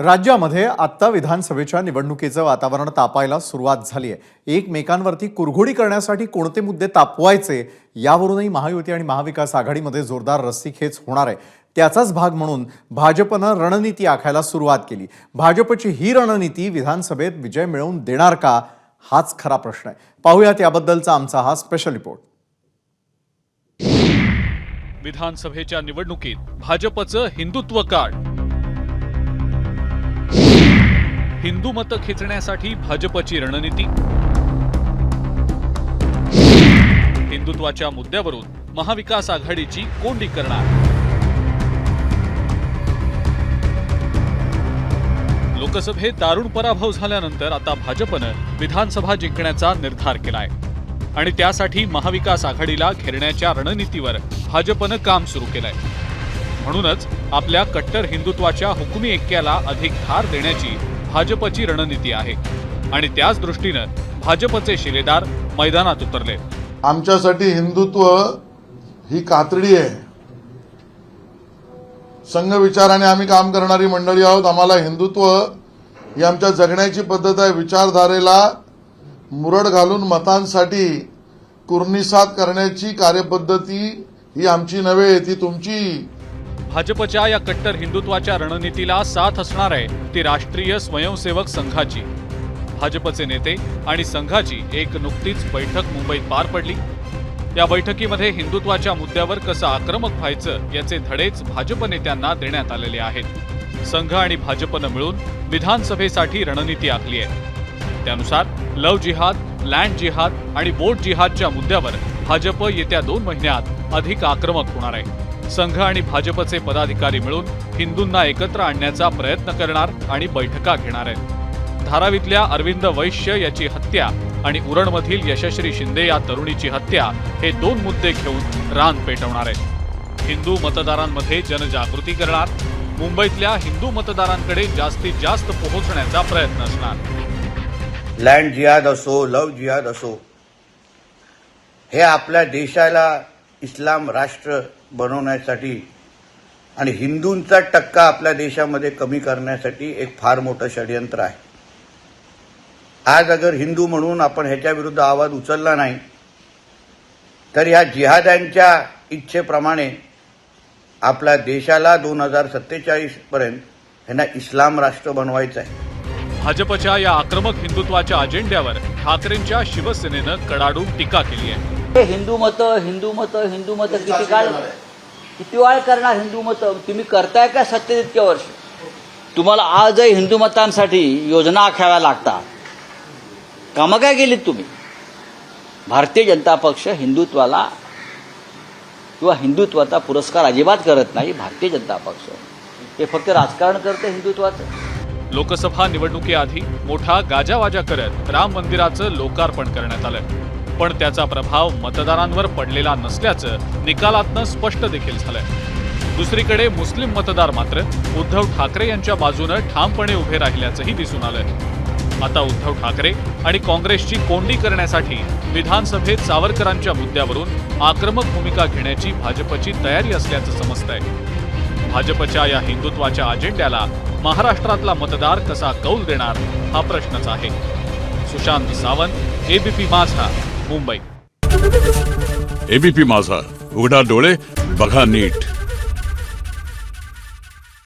राज्यामध्ये आत्ता विधानसभेच्या निवडणुकीचं वातावरण तापायला सुरुवात झाली आहे। एकमेकांवरती कुरघोडी करण्यासाठी कोणते मुद्दे तापवायचे यावरूनही महायुती आणि महाविकास आघाडीमध्ये जोरदार रस्सीखेच होणार आहे। त्याचाच भाग म्हणून भाजपनं रणनीती आखायला सुरुवात केली। भाजपची ही रणनीती विधानसभेत विजय मिळवून देणार का, हाच खरा प्रश्न आहे। पाहूयात याबद्दलचा आमचा हा स्पेशल रिपोर्ट। विधानसभेच्या निवडणुकीत भाजपचं हिंदुत्व कार्ड, हिंदू मतं खेचण्यासाठी भाजपची रणनीती, हिंदुत्वाच्या मुद्द्यावरून महाविकास आघाडीची कोंडी करणार। लोकसभेत दारुण पराभव झाल्यानंतर आता भाजपनं विधानसभा जिंकण्याचा निर्धार केलाय आणि त्यासाठी महाविकास आघाडीला घेरण्याच्या रणनीतीवर भाजपनं काम सुरू केलंय। म्हणूनच आपल्या कट्टर हिंदुत्वाच्या हुकुमी ऐक्याला अधिक धार देण्याची भाजपची रणनीती आहे आणि त्याच दृष्टीनं भाजपचे शिलेदार मैदानात उतरले। आमच्यासाठी हिंदुत्व ही कातडी आहे। संघ विचाराने आम्ही काम करणारी मंडळी आहोत। आम्हाला हिंदुत्व ही आमच्या जगण्याची पद्धत आहे। विचारधारेला मुरड घालून मतांसाठी कुर्निसात करण्याची कार्यपद्धती ही आमची नव्हे, ती तुमची। भाजपच्या या कट्टर हिंदुत्वाच्या रणनीतीला साथ असणार आहे ती राष्ट्रीय स्वयंसेवक संघाची। भाजपचे नेते आणि संघाची एक नुकतीच बैठक मुंबईत पार पडली। या बैठकीमध्ये हिंदुत्वाच्या मुद्द्यावर कसं आक्रमक व्हायचं याचे धडेच भाजप नेत्यांना देण्यात आलेले आहेत। संघ आणि भाजपनं मिळून विधानसभेसाठी रणनीती आखली आहे। त्यानुसार लव्ह जिहाद, लँड जिहाद आणि बोट जिहादच्या मुद्द्यावर भाजप येत्या 2 महिन्यात अधिक आक्रमक होणार आहे। संघ आणि भाजपचे पदाधिकारी मिळून हिंदूंना एकत्र आणण्याचा प्रयत्न करणार आणि बैठका घेणार आहेत। धारावीतल्या अरविंद वैश्य याची हत्या आणि उरणमधील यशश्री शिंदे या तरुणीची हत्या हे 2 मुद्दे घेऊन रान पेटवणार आहेत। हिंदू मतदारांमध्ये जनजागृती करणार, मुंबईतल्या हिंदू मतदारांकडे जास्तीत जास्त पोहोचण्याचा प्रयत्न असणार। लँड जिहाद असो, लव्ह जिहाद असो, हे आपल्या देशाला इस्लाम राष्ट्र बनवण्यासाठी आणि हिंदूंचा टक्का आपल्या देशामध्ये कमी करण्यासाठी एक फार मोठं षडयंत्र आहे। आज अगर हिंदू म्हणून आपण ह्याच्या विरुद्ध आवाज उचलला नाही तर या जिहाद्यांच्या इच्छेप्रमाणे आपल्या देशाला 2047 पर्यंत ह्यांना इस्लाम राष्ट्र बनवायचं आहे। भाजपच्या या आक्रमक हिंदुत्वाच्या अजेंड्यावर ठाकरेंच्या शिवसेनेनं कडाडून टीका केली आहे। हिंदू मतं किती वेळ करणार? हिंदू मतं तुम्ही करताय का सत्तेत इतक्या वर्ष? तुम्हाला आजही हिंदू मतांसाठी योजना आखाव्या लागतात। कामं काय केलीत तुम्ही? भारतीय जनता पक्ष हिंदुत्वाला किंवा हिंदुत्वाचा पुरस्कार अजिबात करत नाही। भारतीय जनता पक्ष हे फक्त राजकारण करते हिंदुत्वाचं। लोकसभा निवडणुकीआधी मोठा गाजावाजा करत राम मंदिराचं लोकार्पण करण्यात आलं, पण त्याचा प्रभाव मतदारांवर पडलेला नसल्याचं निकालातनं स्पष्ट देखील झालंय। दुसरीकडे मुस्लिम मतदार मात्र उद्धव ठाकरे यांच्या बाजूनं ठामपणे उभे राहिल्याचंही दिसून आलंय। आता उद्धव ठाकरे आणि काँग्रेसची कोंडी करण्यासाठी विधानसभेत सावरकरांच्या मुद्द्यावरून आक्रमक भूमिका घेण्याची भाजपची तयारी असल्याचं समजतंय। भाजपच्या या हिंदुत्वाच्या अजेंड्याला महाराष्ट्रातला मतदार कसा कौल देणार हा प्रश्नच आहे। सुशांत सावंत, एबीपी माझा, मुंबई। एबीपी माझा, उघडा डोळे बघा नीट।